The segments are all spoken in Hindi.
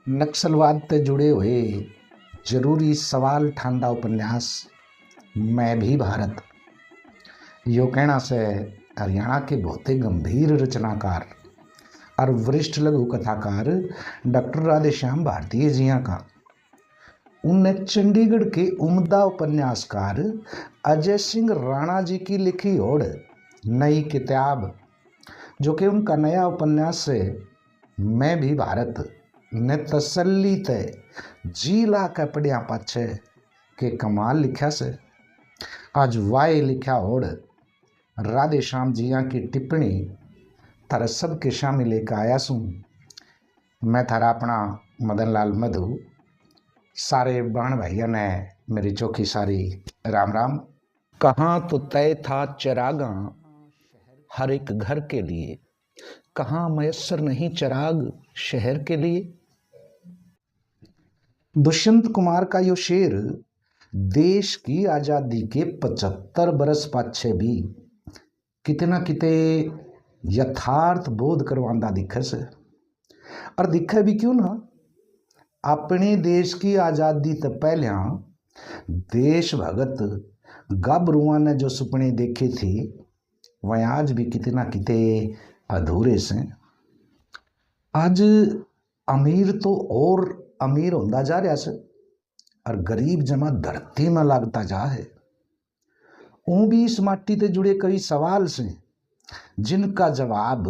नक्सलवाद से जुड़े हुए जरूरी सवाल ठांडा उपन्यास मैं भी भारत। यो कहना से हरियाणा के बहुत ही गंभीर रचनाकार और वरिष्ठ लघु कथाकार डॉक्टर राधेश्याम भारती जिया का उन्हें चंडीगढ़ के उम्दा उपन्यासकार अजय सिंह राणा जी की लिखी ओढ़ नई किताब, जो कि उनका नया उपन्यास है मैं भी भारत ने तसल्ली तय जी ला के पढ़िया पाछे के कमाल लिखा से आज वाय लिखा ओढ़ राधेश्याम जिया की टिप्पणी थारा सबके शामिल लेकर आया सूँ। मैं थारा अपना मदन लाल मधु। सारे बहन भैया ने मेरी चौखी सारी राम राम। कहाँ तो तय था चिरागा हर एक घर के लिए, कहाँ मयसर नहीं चिराग शहर के लिए। दुष्यंत कुमार का यो शेर देश की आजादी के 75 बरस पाछे भी किते ना किते यथार्थ बोध करवांदा दिखे से। और दिखे भी क्यों ना, अपने देश की आजादी तो पहले देश भगत गाभरुआ ने जो सुपने देखे थे वह आज भी किते ना किते अधूरे से। आज अमीर तो और अमीर होता जा रहा से और गरीब जमा धरती में लगता जा है। ऊँ भी इस माटी से जुड़े कई सवाल से जिनका जवाब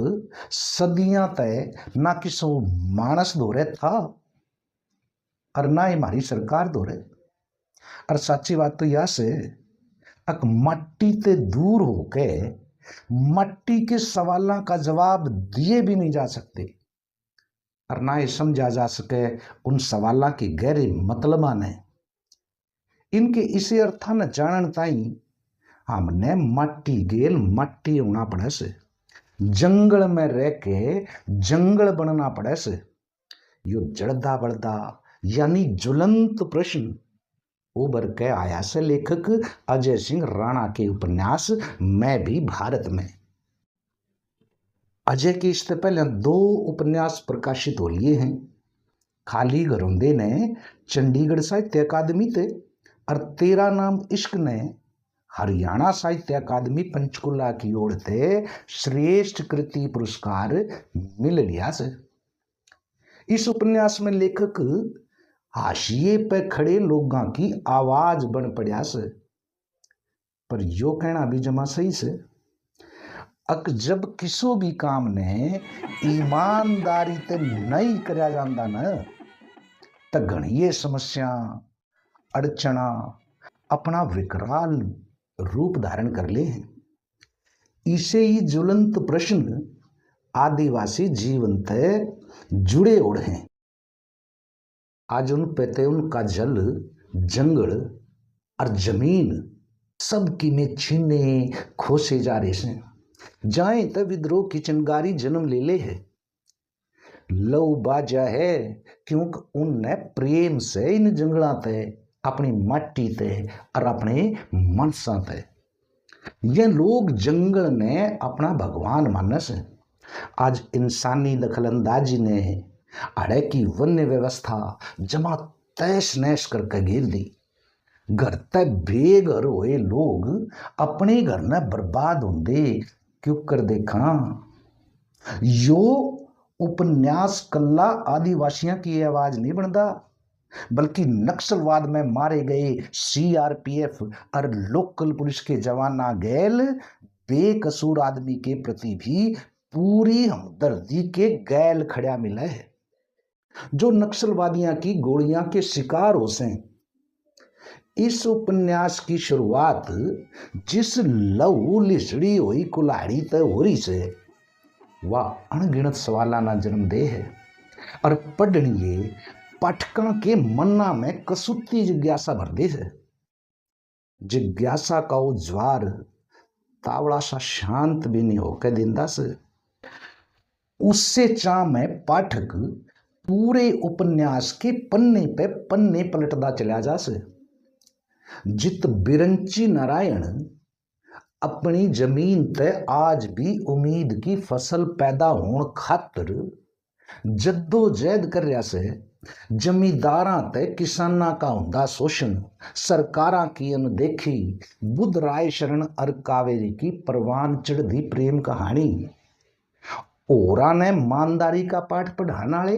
सदियां तय ना किसो मानस दौरे था और ना ही हमारी सरकार दौरे। और सच्ची बात तो यह से अक मट्टी ते दूर होके मट्टी के सवालों का जवाब दिए भी नहीं जा सकते और ना ही समझा जा सके उन सवालों की गहरे मतलब ने। इनके इसे अर्थ न जानन ताई हमने मट्टी गेल मट्टी होना पड़े से, जंगल में रह के जंगल बनना पड़े से। यो जड़दा बड़दा यानी ज्वलंत प्रश्न उभर के आया से लेखक अजय सिंह राणा के उपन्यास मैं भी भारत में। अजय के इससे पहले 2 उपन्यास प्रकाशित हो लिए हैं। खाली घरोंदे ने चंडीगढ़ साहित्य अकादमी ते और तेरा नाम इश्क ने हरियाणा साहित्य अकादमी पंचकुला की ओर से श्रेष्ठ कृति पुरस्कार मिल लिया से। इस उपन्यास में लेखक हाशिए पे खड़े लोगों की आवाज बन पड़ा से। पर यो कहना भी जमा सही से अक जब किसो भी काम ने ईमानदारी ते नहीं करया जाता न तो घणिये समस्या अड़चना अपना विकराल रूप धारण कर ले हैं। इसे ही ज्वलंत प्रश्न आदिवासी जीवन से जुड़े ओढ़ हैं। आज उन पे उनका जल जंगल और जमीन सबकी में छीने खोसे जा रहे हैं। जाए तो विद्रोह की चिंगारी जन्म ले ले है। लव बाजा है क्योंकि उनने प्रेम से इन जंगलों ते अपनी मट्टी ते और अपने मनसा ते ये लोग जंगल ने अपना भगवान मानस है। आज इंसानी दखलंदाजी ने अड़े की वन्य व्यवस्था जमा तैश नैश करके घेर दी। घर तक बेघर हुए लोग अपने घर ने बर्बाद होंगे क्यों कर देखा। यो उपन्यास कल्ला आदिवासियों की आवाज नहीं बनता बल्कि नक्सलवाद में मारे गए सीआरपीएफ और लोकल पुलिस के जवाना गैल बेकसूर आदमी के प्रति भी पूरी हमदर्दी के गैल खड़ा मिला है, जो नक्सलवादियों की गोलियां के शिकार हो से। इस उपन्यास की शुरुआत जिस लहू लिसड़ी हुई कुल्हाड़ी तय हो रही से वह अनगिनत सवालों ना जन्म दे है और पढ़निए पाठकों के मन्ना में कसूती जिज्ञासा भर दे है। जिज्ञासा का वो ज्वार तावड़ा सा शांत भी नहीं होकर दिंदा से। उससे चाह में पाठक पूरे उपन्यास के पन्ने पे पन्ने पलटदा चला जा से। जित बिरंची नारायण अपनी जमीन ते आज भी उम्मीद की फसल पैदा होने खातिर जद्दोजहद कर रहा से जमींदारां ते किसानां का हुंदा शोषण, सरकारां की अनदेखी, बुद्ध राय शरण और कावेरी की परवान चढ़ दी प्रेम कहानी। ओरा ने ईमानदारी का पाठ पढ़ाने वाले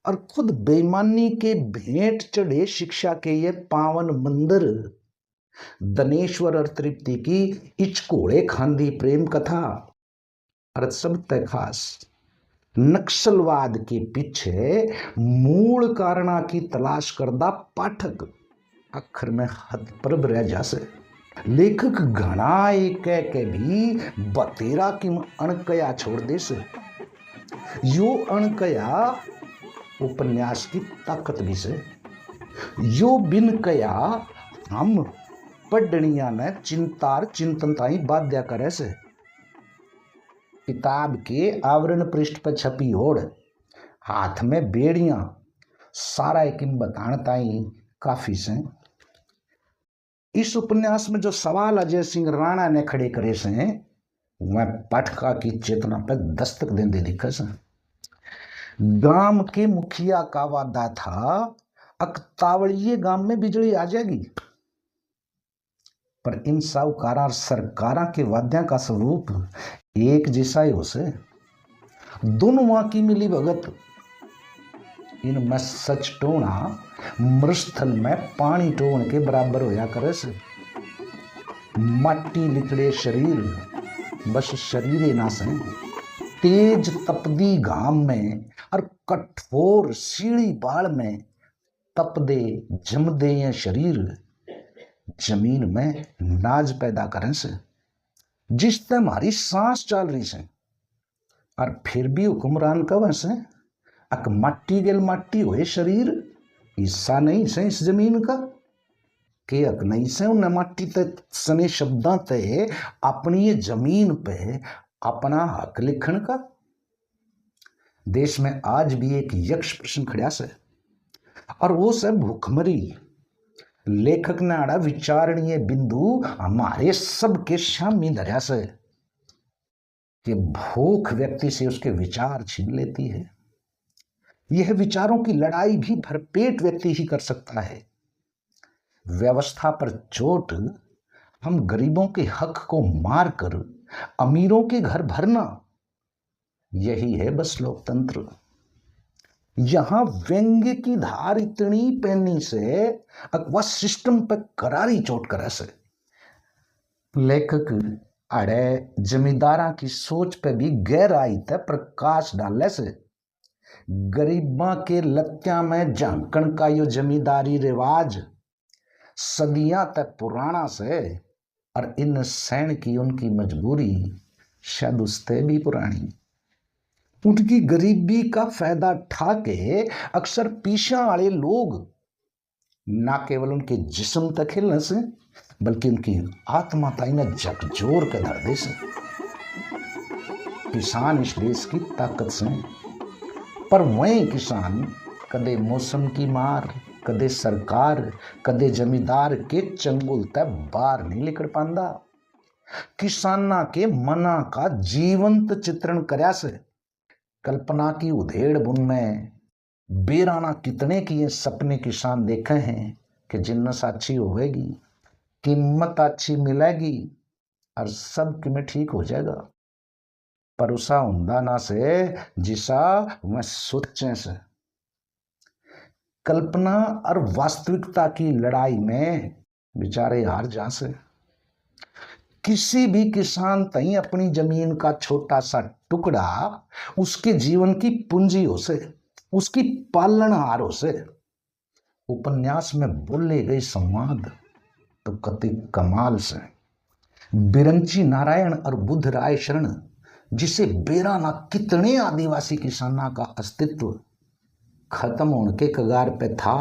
और खुद बेईमानी के भेंट चढ़े शिक्षा के ये पावन मंदिर। दनेश्वर और तृप्ति की इचकोड़े खांदी प्रेम कथा। और सब तय खास नक्सलवाद के पीछे मूल कारणा की तलाश करदा पाठक अखर में हतप्रभ रह जासे। लेखक घना एक कह के भी बतेरा की अणकया छोड़ दे से। यो अणकया उपन्यास की ताकत भी से। यो बिन कया हम पढ़निया ने चिंतार चिंतन ताई बाध्या करे से। किताब के आवरण पृष्ठ पर छपी होड़, हाथ में बेड़ियां, सारा एकिम बताण ताई काफी से। इस उपन्यास में जो सवाल अजय सिंह राणा ने खड़े करे से वह पाठका की चेतना पर दस्तक देंदे दिखे से। गांव के मुखिया का वादा था अकतावड़िए गांव में बिजली आ जाएगी, पर इन साहूकारा और सरकारा के वाद्या का स्वरूप एक जैसा ही हो से। दोनों वहां की मिली भगत इनमें सच टोना मृस्थल में पानी टोन के बराबर होया करे से। माटी लिखड़े शरीर बस शरीर ना से। तेज तपदी घाम में और कठोर सीढ़ी बाढ़ में तपदे जमदे ये शरीर जमीन में नाज पैदा करें से, जिससे हमारी सांस चल रही से। और फिर भी हुक्मरान कब से अक मट्टी गेल मट्टी हुए शरीर हिस्सा नहीं से इस जमीन का के अक नहीं से उन मट्टी ते सने शब्दां ते अपनी जमीन पे अपना हक लिखण का। देश में आज भी एक यक्ष प्रश्न खड़ा से और वो सब भूखमरी। लेखक ने आड़ा विचारणीय बिंदु हमारे सबके सामने धरा से कि भूख व्यक्ति से उसके विचार छीन लेती है। यह विचारों की लड़ाई भी भरपेट व्यक्ति ही कर सकता है। व्यवस्था पर चोट हम गरीबों के हक को मारकर अमीरों के घर भरना, यही है बस लोकतंत्र। यहां व्यंग्य की धार इतनी पैनी से वह सिस्टम पर करारी चोट करे से। लेखक अड़े जमींदारा की सोच पे भी गहराई ते प्रकाश डाले से। गरीबा के लत्या में झांकण का यो जमींदारी रिवाज सदियां तक पुराना से और इन सैन की उनकी मजबूरी शायद उससे भी पुरानी। उनकी गरीबी का फायदा उठा के अक्सर पीछा वाले लोग ना केवल उनके जिस्म तक हिलने से बल्कि उनकी आत्मा ताई ने झकझोर कर धर दे से। किसान इस देश की ताकत से, पर वही किसान कदे मौसम की मार, कदे सरकार, कदे जमींदार के चंगुल तक बाहर नहीं निकल पांदा। किसाना के मना का जीवंत चित्रण करया से। कल्पना की उधेड़ बुन में बेराना कितने की ये सपने किसान देखे हैं कि जिन्नस अच्छी होगी, कीमत अच्छी मिलेगी और सब में ठीक हो जाएगा, पर उसा हुंदा ना से जिसा वह सोचे से। कल्पना और वास्तविकता की लड़ाई में बेचारे हार जा से। किसी भी किसान तई अपनी जमीन का छोटा सा टुकड़ा उसके जीवन की पूंजी हो से, उसकी पालनहार हो से। उपन्यास में बोले गए संवाद तो कति कमाल से। बिरंची नारायण और बुद्ध राय शरण जिसे बेराना कितने आदिवासी किसाना का अस्तित्व खत्म होने के कगार पे था,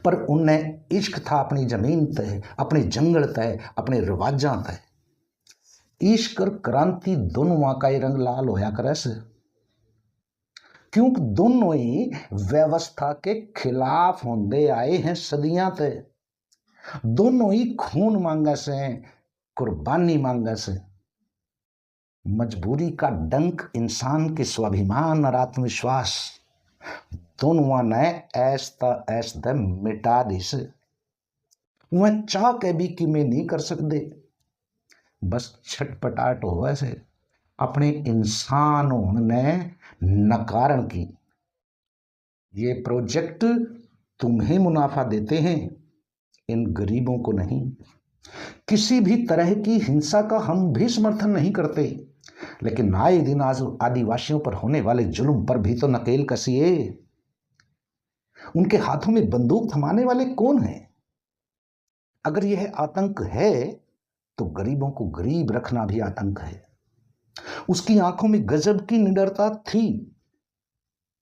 पर उन्हें इश्क था अपनी जमीन तय, अपने जंगल तय, अपने रिवाजा तय। इश्क और क्रांति दोनों का ही रंग लाल होया करे से, क्योंकि दोनों ही व्यवस्था के खिलाफ होंदे आए हैं सदियां तय। दोनों ही खून मांगे से, कुर्बानी मांगे से। मजबूरी का डंक इंसान के स्वाभिमान और आत्मविश्वास दोनों ने ऐस द मिटा दिस। वह चाह के भी कि मैं नहीं कर सकते, बस छटपटाट हो वैसे अपने इंसानों ने नकारण की। ये प्रोजेक्ट तुम्हें मुनाफा देते हैं, इन गरीबों को नहीं। किसी भी तरह की हिंसा का हम भी समर्थन नहीं करते, लेकिन आए दिन आदिवासियों पर होने वाले जुल्म पर भी तो नकेल कसिए। उनके हाथों में बंदूक थमाने वाले कौन हैं? अगर यह आतंक है तो गरीबों को गरीब रखना भी आतंक है। उसकी आंखों में गजब की निडरता थी।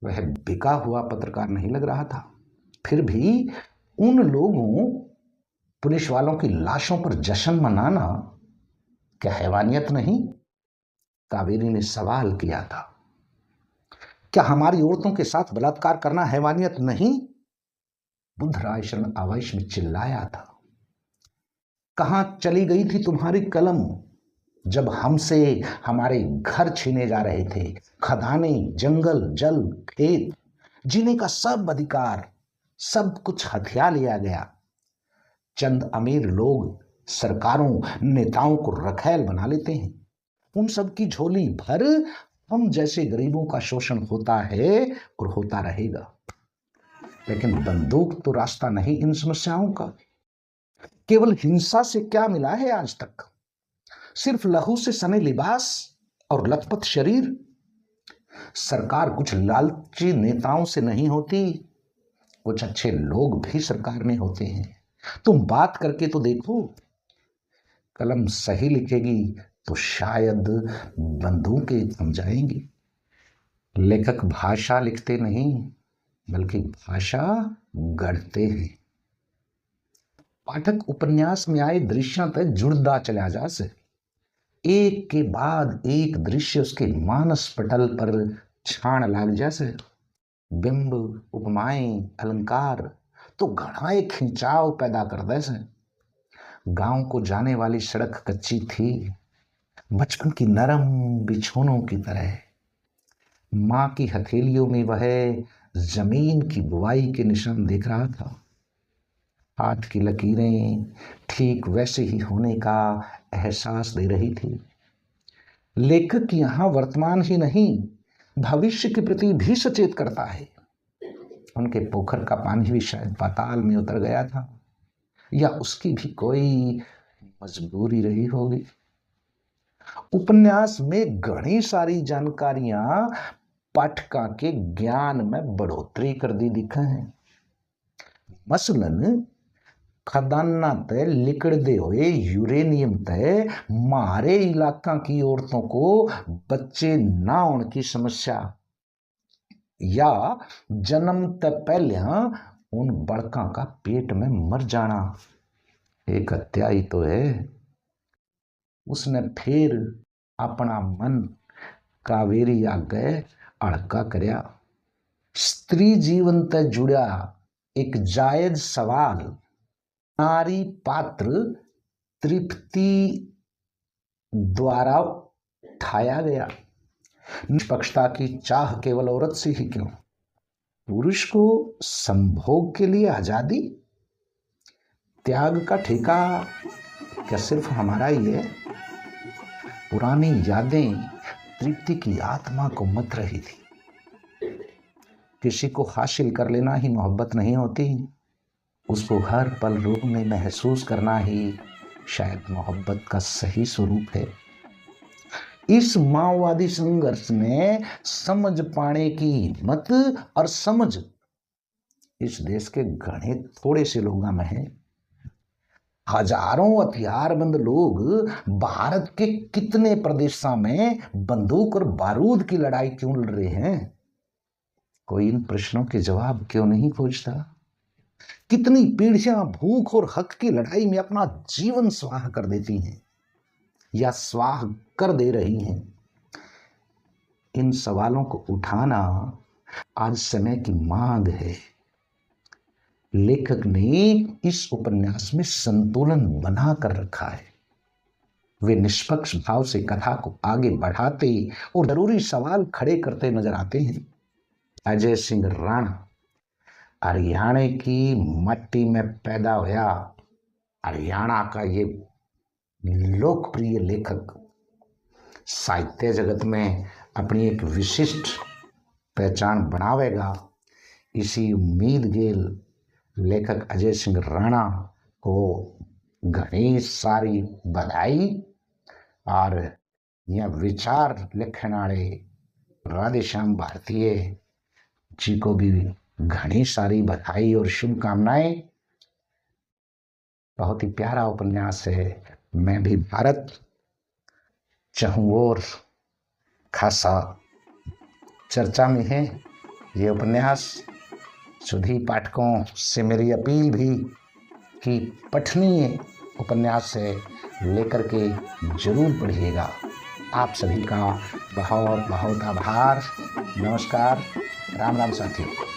वह बिका हुआ पत्रकार नहीं लग रहा था। फिर भी उन लोगों पुलिस वालों की लाशों पर जश्न मनाना क्या हैवानियत नहीं? कावेरी ने सवाल किया था। क्या हमारी औरतों के साथ बलात्कार करना हैवानियत नहीं? बुद्धराज शरण आवेश में चिल्लाया था। कहां चली गई थी तुम्हारी कलम जब हमसे हमारे घर छीने जा रहे थे? खदाने, जंगल, जल, खेत, जीने का सब अधिकार, सब कुछ हथिया लिया गया। चंद अमीर लोग सरकारों, नेताओं को रखैल बना लेते हैं। उन सब की झोली भर हम जैसे गरीबों का शोषण होता है और होता रहेगा। लेकिन बंदूक तो रास्ता नहीं इन समस्याओं का। केवल हिंसा से क्या मिला है आज तक? सिर्फ लहू से सने लिबास और लथपथ शरीर। सरकार कुछ लालची नेताओं से नहीं होती, कुछ अच्छे लोग भी सरकार में होते हैं। तुम बात करके तो देखो। कलम सही लिखेगी तो शायद बंदूकें थम जाएंगी। लेखक भाषा लिखते नहीं बल्कि भाषा गढ़ते हैं। पाठक उपन्यास में आए दृश्यों तक जुड़ता चला जा से। एक के बाद एक दृश्य उसके मानस पटल पर छाण लाग जैसे। बिंब, उपमाएं, अलंकार तो घना एक खिंचाव पैदा कर दे से। गांव को जाने वाली सड़क कच्ची थी, बचपन की नरम बिछोनों की तरह। मां की हथेलियों में वह जमीन की बुवाई के निशान देख रहा था। हाथ की लकीरें ठीक वैसे ही होने का एहसास दे रही थी। लेखक यहां वर्तमान ही नहीं भविष्य के प्रति भी सचेत करता है। उनके पोखर का पानी भी शायद पाताल में उतर गया था, या उसकी भी कोई मजबूरी रही होगी। उपन्यास में घनी सारी जानकारियां पाठका के ज्ञान में बढ़ोतरी कर दी दिखा है। मसलन खदाना ते लिकड़ते हुए यूरेनियम ते मारे इलाका की औरतों को बच्चे ना होने की समस्या, या जन्म ते पहले उन बड़का का पेट में मर जाना एक हत्या ही तो है। उसने फिर अपना मन कावेरी आगे अड़का करया। स्त्री जीवन ते जुड़ा एक जायज सवाल नारी पात्र तृप्ति द्वारा उठाया गया। निष्पक्षता की चाह केवल औरत से ही क्यों? पुरुष को संभोग के लिए आजादी, त्याग का ठेका क्या सिर्फ हमारा ही है? पुरानी यादें तृप्ति की आत्मा को मत रही थी। किसी को हासिल कर लेना ही मोहब्बत नहीं होती, उसको हर पल रूप में महसूस करना ही शायद मोहब्बत का सही स्वरूप है। इस माओवादी संघर्ष में समझ पाने की हिम्मत और समझ इस देश के घने थोड़े से लोगों में है। हजारों हथियारबंद लोग भारत के कितने प्रदेशों में बंदूक और बारूद की लड़ाई क्यों लड़ रहे हैं? कोई इन प्रश्नों के जवाब क्यों नहीं खोजता? कितनी पीढ़ियां भूख और हक की लड़ाई में अपना जीवन स्वाह कर देती हैं या स्वाह कर दे रही हैं? इन सवालों को उठाना आज समय की मांग है। लेखक ने इस उपन्यास में संतुलन बना कर रखा है। वे निष्पक्ष भाव से कथा को आगे बढ़ाते और जरूरी सवाल खड़े करते नजर आते हैं। अजय सिंह राणा हरियाणा की मट्टी में पैदा हुआ हरियाणा का ये लोकप्रिय लेखक साहित्य जगत में अपनी एक विशिष्ट पहचान बनावेगा, इसी उम्मीद के लेखक अजय सिंह राणा को घनी सारी बधाई और यह विचार लिखने वाले राधेश्याम भारतीय जी को भी घनी सारी बधाई और शुभकामनाएं। बहुत ही प्यारा उपन्यास है। मैं भी भारत चाहूँ और खासा चर्चा में है ये उपन्यास। सुधी पाठकों से मेरी अपील भी कि पठनीय उपन्यास है, लेकर के जरूर पढ़िएगा। आप सभी का बहुत बहुत आभार। नमस्कार। राम राम साथियों।